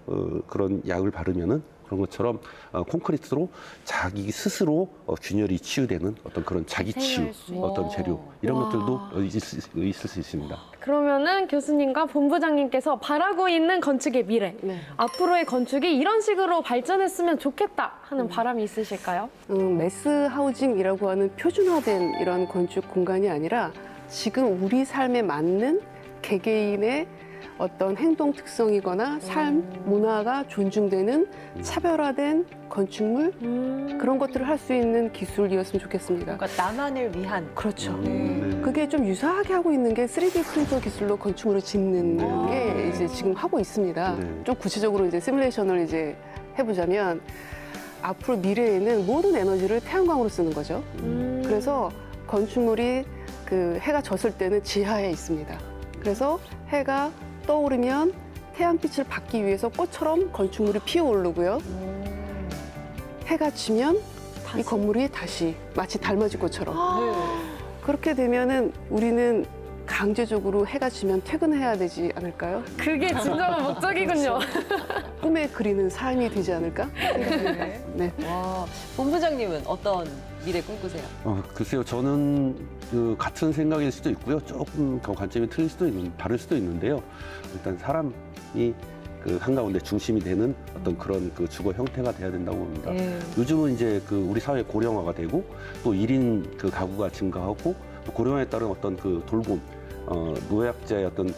그런 약을 바르면은 그런 것처럼 콘크리트로 자기 스스로 균열이 치유되는 어떤 그런 자기 치유 어떤 재료 이런 것들도 있을 수 있습니다. 그러면은 교수님과 본부장님께서 바라고 있는 건축의 미래, 앞으로의 건축이 이런 식으로 발전했으면 좋겠다 하는 바람이 있으실까요? 매스 하우징이라고 하는 표준화된 이런 건축 공간이 아니라 지금 우리 삶에 맞는 개개인의 어떤 행동 특성이거나 삶, 문화가 존중되는 차별화된 건축물 그런 것들을 할 수 있는 기술이었으면 좋겠습니다. 그러니까 나만을 위한. 그렇죠. 그게 좀 유사하게 하고 있는 게 3D 프린터 기술로 건축물을 짓는 게 이제 지금 하고 있습니다. 좀 구체적으로 이제 시뮬레이션을 이제 해보자면 앞으로 미래에는 모든 에너지를 태양광으로 쓰는 거죠. 그래서 건축물이 그 해가 졌을 때는 지하에 있습니다. 그래서 해가 떠오르면 태양빛을 받기 위해서 꽃처럼 건축물이 피어오르고요. 해가 지면 이 건물이 다시 마치 달맞이 꽃처럼. 그렇게 되면은 우리는 강제적으로 해가 지면 퇴근해야 되지 않을까요? 그게 진정한 목적이군요. 꿈에 그리는 삶이 되지 않을까? 네. 와, 본부장님은 어떤 미래 꿈꾸세요? 글쎄요, 저는 그 같은 생각일 수도 있고요. 조금 관점이 틀릴 수도 다를 수도 있는데요. 일단 사람이 그 한가운데 중심이 되는 어떤 그런 그 주거 형태가 돼야 된다고 봅니다. 요즘은 이제 그 우리 사회 고령화가 되고 또 1인 그 가구가 증가하고 또 고령화에 따른 어떤 그 돌봄 노약자의 어떤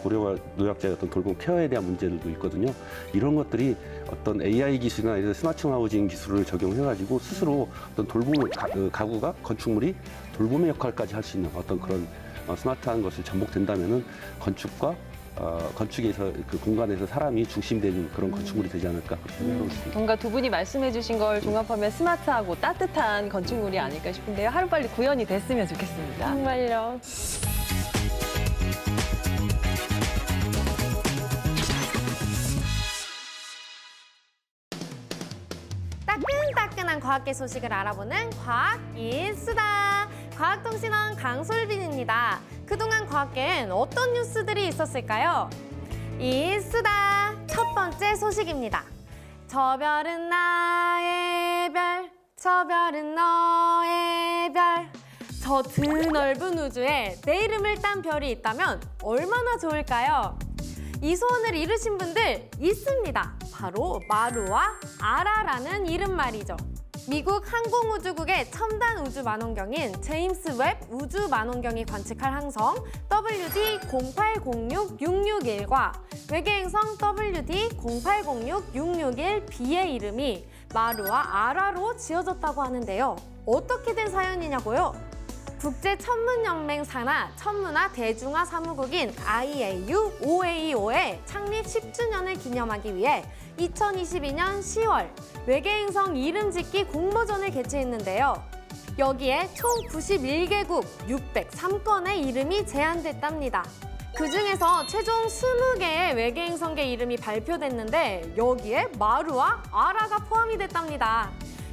노약자의 어떤 돌봄 케어에 대한 문제들도 있거든요. 이런 것들이 어떤 AI 기술이나 이런 스마트 하우징 기술을 적용해가지고 스스로 어떤 돌봄을 가구가 건축물이 돌봄의 역할까지 할 수 있는 어떤 그런 스마트한 것을 접목된다면은 건축에서 그 공간에서 사람이 중심되는 그런 건축물이 되지 않을까 그렇게 생각하고 있습니다. 뭔가 두 분이 말씀해주신 걸 종합하면 스마트하고 따뜻한 건축물이 아닐까 싶은데요. 하루빨리 구현이 됐으면 좋겠습니다. 정말요. 따끈따끈한 과학계 소식을 알아보는 과학일수다. 과학통신원 강솔빈입니다. 그동안 과학계엔 어떤 뉴스들이 있었을까요? 일수다. 첫 번째 소식입니다. 저 별은 나의 별, 저 별은 너의 별. 저 드넓은 우주에 내 이름을 딴 별이 있다면 얼마나 좋을까요? 이 소원을 이루신 분들 있습니다. 바로 마루와 아라라는 이름 말이죠. 미국 항공우주국의 첨단 우주만원경인 제임스 웹 우주만원경이 관측할 항성 WD-0806-661과 외계행성 WD-0806-661b의 이름이 마루와 아라로 지어졌다고 하는데요. 어떻게 된 사연이냐고요? 국제천문연맹 산하 천문화 대중화 사무국인 IAU OAO의 창립 10주년을 기념하기 위해 2022년 10월 외계행성 이름 짓기 공모전을 개최했는데요. 여기에 총 91개국 603건의 이름이 제안됐답니다. 그중에서 최종 20개의 외계행성계 이름이 발표됐는데 여기에 마루와 아라가 포함이 됐답니다.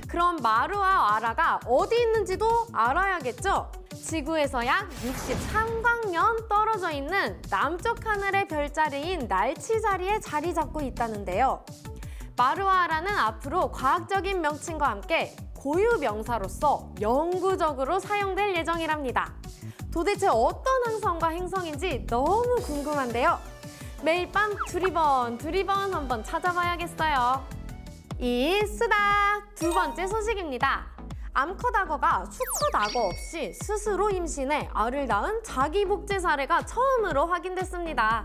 그럼 마루와 아라가 어디 있는지도 알아야겠죠? 지구에서 약 63광년 떨어져 있는 남쪽 하늘의 별자리인 날치자리에 자리 잡고 있다는데요. 마루와 아라는 앞으로 과학적인 명칭과 함께 고유 명사로서 영구적으로 사용될 예정이랍니다. 도대체 어떤 항성과 행성인지 너무 궁금한데요. 매일 밤 두리번 한번 찾아봐야겠어요. 일수다. 두 번째 소식입니다. 암컷 악어가 수컷 악어 없이 스스로 임신해 알을 낳은 자기 복제 사례가 처음으로 확인됐습니다.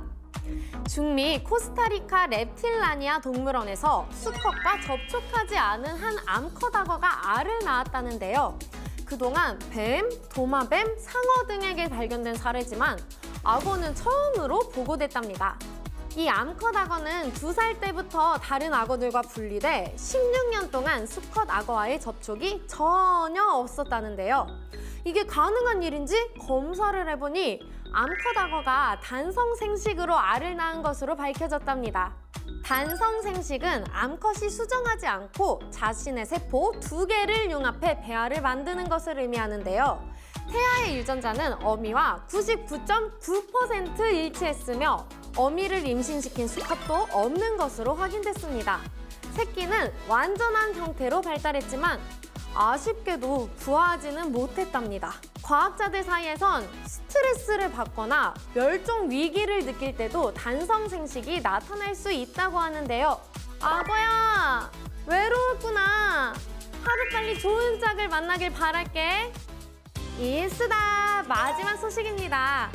중미 코스타리카 렙틸라니아 동물원에서 수컷과 접촉하지 않은 한 암컷 악어가 알을 낳았다는데요. 그동안 뱀, 도마뱀, 상어 등에게 발견된 사례지만 악어는 처음으로 보고됐답니다. 이 암컷 악어는 2살 때부터 다른 악어들과 분리돼 16년 동안 수컷 악어와의 접촉이 전혀 없었다는데요. 이게 가능한 일인지 검사를 해보니 암컷 악어가 단성 생식으로 알을 낳은 것으로 밝혀졌답니다. 단성 생식은 암컷이 수정하지 않고 자신의 세포 2개를 융합해 배알을 만드는 것을 의미하는데요. 태아의 유전자는 어미와 99.9% 일치했으며 어미를 임신시킨 수컷도 없는 것으로 확인됐습니다. 새끼는 완전한 형태로 발달했지만 아쉽게도 부화하지는 못했답니다. 과학자들 사이에선 스트레스를 받거나 멸종 위기를 느낄 때도 단성 생식이 나타날 수 있다고 하는데요. 악어야, 외로웠구나. 하루빨리 좋은 짝을 만나길 바랄게. 이스다, 마지막 소식입니다.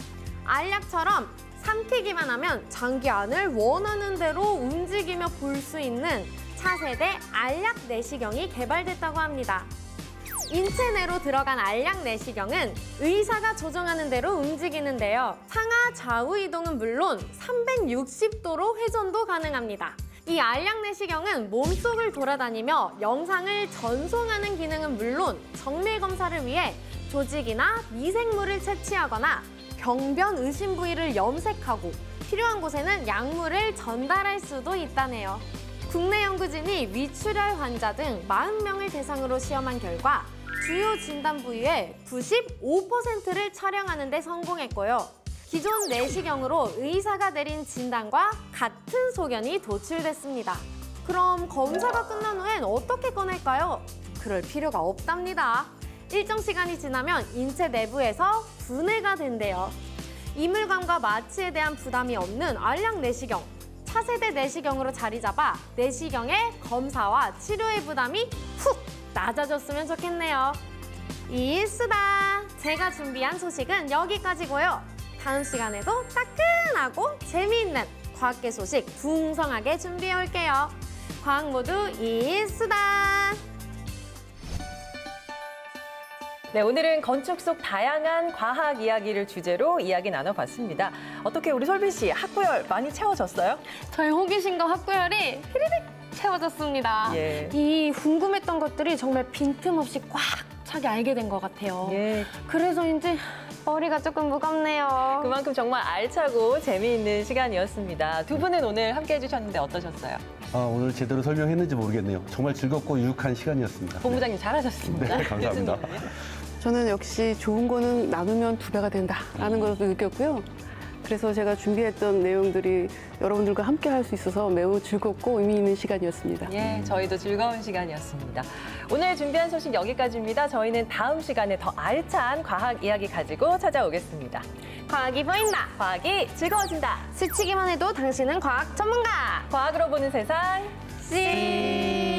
알약처럼 삼키기만 하면 장기 안을 원하는 대로 움직이며 볼 수 있는 차세대 알약 내시경이 개발됐다고 합니다. 인체 내로 들어간 알약 내시경은 의사가 조정하는 대로 움직이는데요. 상하 좌우 이동은 물론 360도로 회전도 가능합니다. 이 알약 내시경은 몸속을 돌아다니며 영상을 전송하는 기능은 물론 정밀 검사를 위해 조직이나 미생물을 채취하거나 경변 의심 부위를 염색하고 필요한 곳에는 약물을 전달할 수도 있다네요. 국내 연구진이 위출혈 환자 등 40명을 대상으로 시험한 결과 주요 진단 부위의 95%를 촬영하는 데 성공했고요. 기존 내시경으로 의사가 내린 진단과 같은 소견이 도출됐습니다. 그럼 검사가 끝난 후엔 어떻게 꺼낼까요? 그럴 필요가 없답니다. 일정 시간이 지나면 인체 내부에서 분해가 된대요. 이물감과 마취에 대한 부담이 없는 알약 내시경. 차세대 내시경으로 자리 잡아 내시경의 검사와 치료의 부담이 훅 낮아졌으면 좋겠네요. 이스다! 제가 준비한 소식은 여기까지고요. 다음 시간에도 따끈하고 재미있는 과학계 소식 풍성하게 준비해 올게요. 과학 모두 이스다! 네, 오늘은 건축 속 다양한 과학 이야기를 주제로 이야기 나눠봤습니다. 어떻게 우리 솔비 씨 학구열 많이 채워졌어요? 저의 호기심과 학구열이 피리릭 채워졌습니다. 예. 이 궁금했던 것들이 정말 빈틈없이 꽉 차게 알게 된 것 같아요. 예. 그래서인지 머리가 조금 무겁네요. 그만큼 정말 알차고 재미있는 시간이었습니다. 두 분은 오늘 함께 해주셨는데 어떠셨어요? 오늘 제대로 설명했는지 모르겠네요. 정말 즐겁고 유익한 시간이었습니다. 본부장님 잘하셨습니다. 네, 감사합니다. 저는 역시 좋은 거는 나누면 2배가 된다라는 것도 느꼈고요. 그래서 제가 준비했던 내용들이 여러분들과 함께 할 수 있어서 매우 즐겁고 의미 있는 시간이었습니다. 예, 저희도 즐거운 시간이었습니다. 오늘 준비한 소식 여기까지입니다. 저희는 다음 시간에 더 알찬 과학 이야기 가지고 찾아오겠습니다. 과학이 보인다. 과학이 즐거워진다. 스치기만 해도 당신은 과학 전문가. 과학으로 보는 세상. 씨.